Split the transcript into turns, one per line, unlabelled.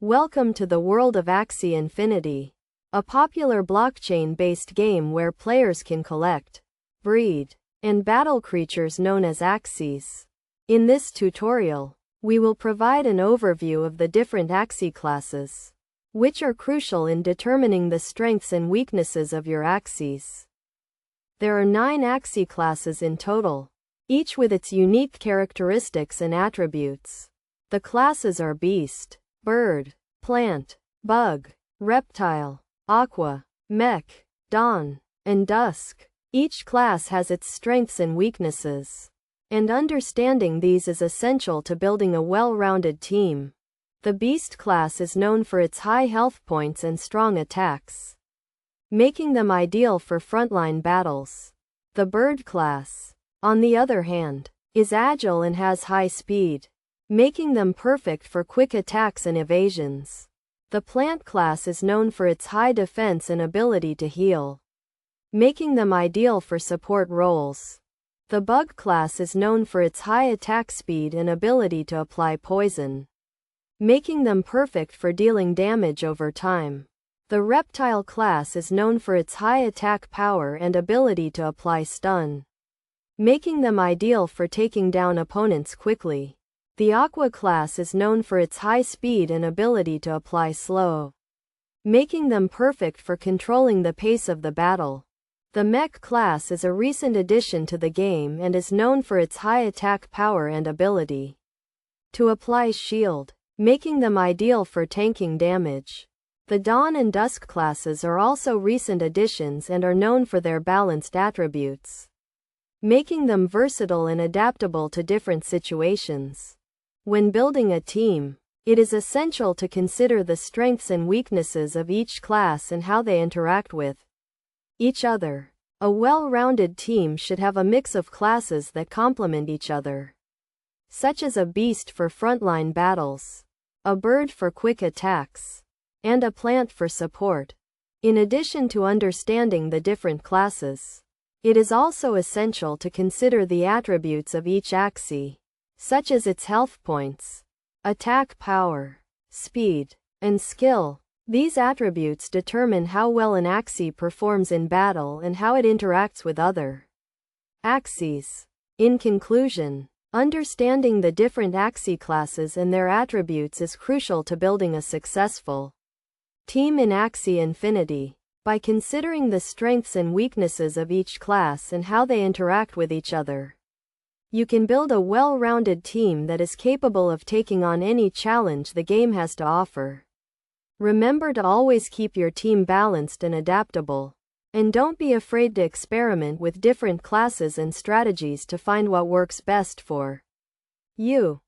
Welcome to the world of Axie Infinity, a popular blockchain-based game where players can collect, breed, and battle creatures known as Axies. In this tutorial, we will provide an overview of the different Axie classes, which are crucial in determining the strengths and weaknesses of your Axies. There are 9 Axie classes in total, each with its unique characteristics and attributes. The classes are Beast, Bird, Plant, Bug, Reptile, Aqua, Mech, Dawn, and Dusk. Each class has its strengths and weaknesses, and understanding these is essential to building a well-rounded team. The Beast class is known for its high health points and strong attacks, making them ideal for frontline battles. The Bird class, on the other hand, is agile and has high speed, making them perfect for quick attacks and evasions. The Plant class is known for its high defense and ability to heal, making them ideal for support roles. The Bug class is known for its high attack speed and ability to apply poison, making them perfect for dealing damage over time. The Reptile class is known for its high attack power and ability to apply stun, making them ideal for taking down opponents quickly. The Aqua class is known for its high speed and ability to apply slow, making them perfect for controlling the pace of the battle. The Mech class is a recent addition to the game and is known for its high attack power and ability to apply shield, making them ideal for tanking damage. The Dawn and Dusk classes are also recent additions and are known for their balanced attributes, making them versatile and adaptable to different situations. When building a team, it is essential to consider the strengths and weaknesses of each class and how they interact with each other. A well-rounded team should have a mix of classes that complement each other, such as a Beast for frontline battles, a Bird for quick attacks, and a Plant for support. In addition to understanding the different classes, it is also essential to consider the attributes of each Axie, such as its health points, attack power, speed, and skill. These attributes determine how well an Axie performs in battle and how it interacts with other Axies. In conclusion, understanding the different Axie classes and their attributes is crucial to building a successful team in Axie Infinity. By considering the strengths and weaknesses of each class and how they interact with each other, you can build a well-rounded team that is capable of taking on any challenge the game has to offer. Remember to always keep your team balanced and adaptable, and don't be afraid to experiment with different classes and strategies to find what works best for you.